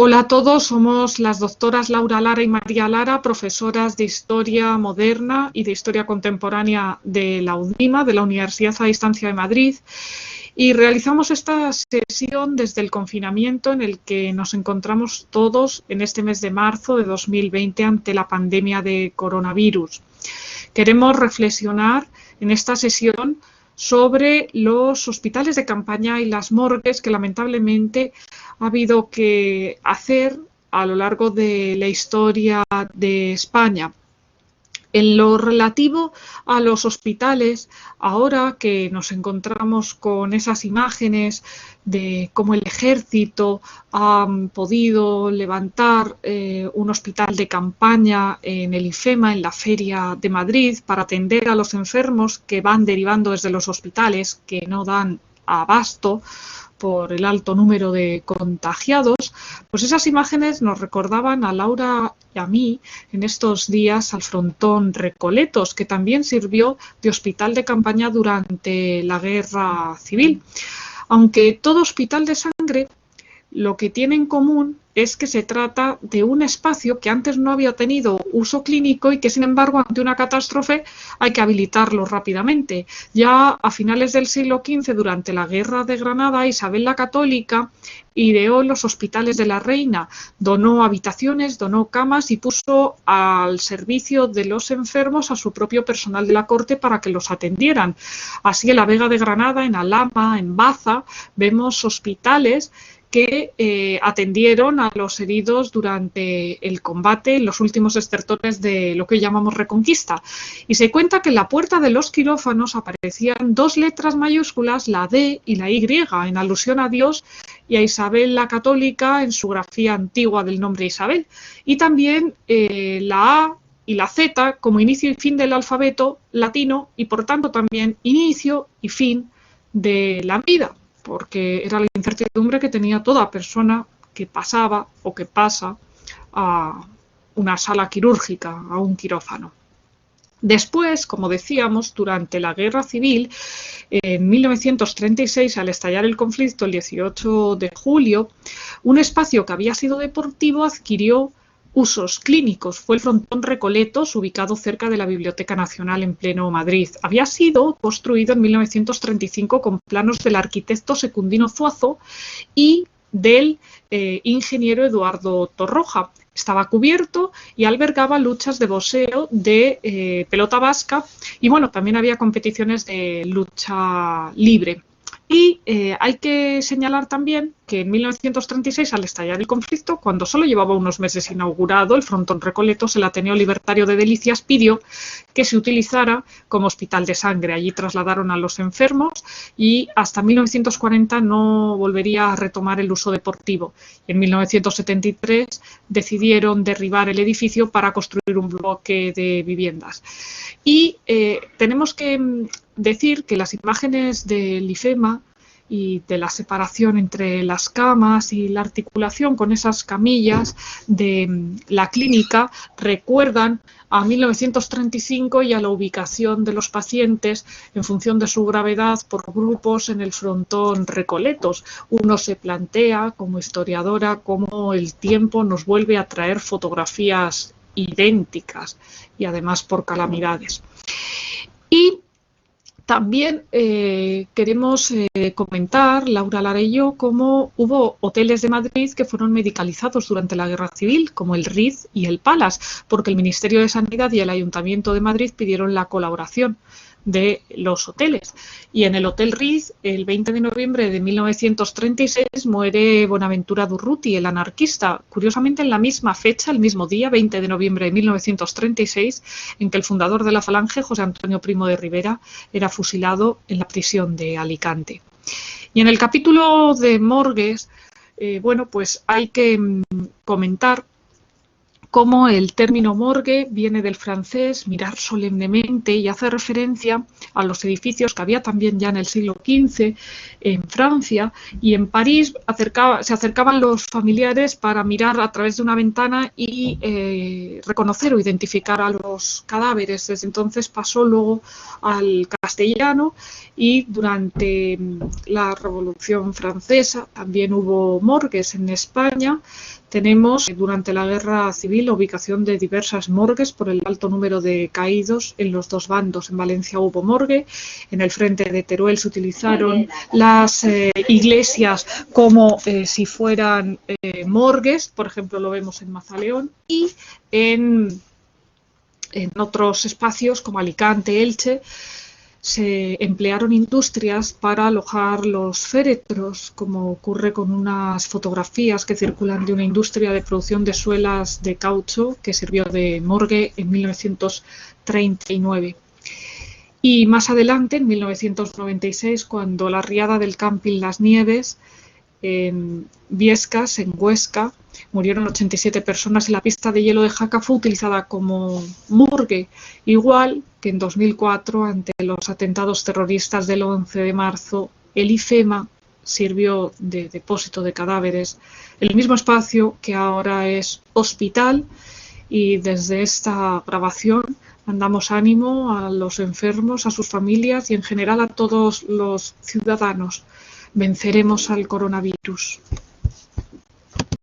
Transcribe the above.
Hola a todos, somos las doctoras Laura Lara y María Lara, profesoras de Historia Moderna y de Historia Contemporánea de la UDIMA, de la Universidad a Distancia de Madrid, y realizamos esta sesión desde el confinamiento en el que nos encontramos todos en este mes de marzo de 2020 ante la pandemia de coronavirus. Queremos reflexionar en esta sesión sobre los hospitales de campaña y las morgues que lamentablemente ha habido que hacer a lo largo de la historia de España. En lo relativo a los hospitales, ahora que nos encontramos con esas imágenes de cómo el ejército ha podido levantar un hospital de campaña en el IFEMA, en la Feria de Madrid, para atender a los enfermos que van derivando desde los hospitales, que no dan abasto por el alto número de contagiados, pues esas imágenes nos recordaban a Laura y a mí en estos días al frontón Recoletos, que también sirvió de hospital de campaña durante la Guerra Civil. Aunque todo hospital de sangre lo que tiene en común es que se trata de un espacio que antes no había tenido uso clínico y que, sin embargo, ante una catástrofe hay que habilitarlo rápidamente. Ya a finales del siglo XV, durante la Guerra de Granada, Isabel la Católica ideó los hospitales de la Reina, donó habitaciones, donó camas y puso al servicio de los enfermos a su propio personal de la corte para que los atendieran. Así, en la Vega de Granada, en Alhama, en Baza, vemos hospitales que atendieron a los heridos durante el combate en los últimos estertores de lo que llamamos Reconquista. Y se cuenta que en la puerta de los quirófanos aparecían dos letras mayúsculas, la D y la Y, en alusión a Dios y a Isabel la Católica en su grafía antigua del nombre Isabel. Y también la A y la Z como inicio y fin del alfabeto latino y, por tanto, también inicio y fin de la vida, porque era la incertidumbre que tenía toda persona que pasaba o que pasa a una sala quirúrgica, a un quirófano. Después, como decíamos, durante la Guerra Civil, en 1936, al estallar el conflicto el 18 de julio, un espacio que había sido deportivo adquirió usos clínicos. Fue el frontón Recoletos, ubicado cerca de la Biblioteca Nacional en pleno Madrid. Había sido construido en 1935 con planos del arquitecto Secundino Zuazo y del ingeniero Eduardo Torroja. Estaba cubierto y albergaba luchas de boxeo, de pelota vasca y, bueno, también había competiciones de lucha libre. Y hay que señalar también que en 1936, al estallar el conflicto, cuando solo llevaba unos meses inaugurado el frontón Recoletos, el Ateneo Libertario de Delicias pidió que se utilizara como hospital de sangre. Allí trasladaron a los enfermos y hasta 1940 no volvería a retomar el uso deportivo. Y en 1973 decidieron derribar el edificio para construir un bloque de viviendas. Y tenemos que decir que las imágenes del IFEMA y de la separación entre las camas y la articulación con esas camillas de la clínica recuerdan a 1935 y a la ubicación de los pacientes en función de su gravedad por grupos en el frontón Recoletos. Uno se plantea como historiadora cómo el tiempo nos vuelve a traer fotografías idénticas y además por calamidades. Y también queremos comentar, Laura Lara y yo, cómo hubo hoteles de Madrid que fueron medicalizados durante la Guerra Civil, como el Ritz y el Palace, porque el Ministerio de Sanidad y el Ayuntamiento de Madrid pidieron la colaboración de los hoteles. Y en el Hotel Ritz, el 20 de noviembre de 1936, muere Bonaventura Durruti, el anarquista, curiosamente en la misma fecha, el mismo día, 20 de noviembre de 1936, en que el fundador de la Falange, José Antonio Primo de Rivera, era fusilado en la prisión de Alicante. Y en el capítulo de morgues, bueno, pues hay que comentar cómo el término morgue viene del francés mirar solemnemente y hace referencia a los edificios que había también ya en el siglo XV en Francia, y en París se acercaban los familiares para mirar a través de una ventana y reconocer o identificar a los cadáveres. Desde entonces pasó luego al castellano, y durante la Revolución Francesa también hubo morgues en España. Tenemos durante la Guerra Civil la ubicación de diversas morgues por el alto número de caídos en los dos bandos. En Valencia hubo morgue, en el frente de Teruel se utilizaron las iglesias como si fueran morgues, por ejemplo lo vemos en Mazaleón, y en otros espacios como Alicante, Elche, se emplearon industrias para alojar los féretros, como ocurre con unas fotografías que circulan de una industria de producción de suelas de caucho que sirvió de morgue en 1939. Y más adelante, en 1996, cuando la riada del camping Las Nieves, en Viescas, en Huesca, murieron 87 personas y la pista de hielo de Jaca fue utilizada como morgue, igual que en 2004 ante los atentados terroristas del 11 de marzo, el IFEMA sirvió de depósito de cadáveres, el mismo espacio que ahora es hospital, y desde esta grabación mandamos ánimo a los enfermos, a sus familias y en general a todos los ciudadanos. Venceremos al coronavirus.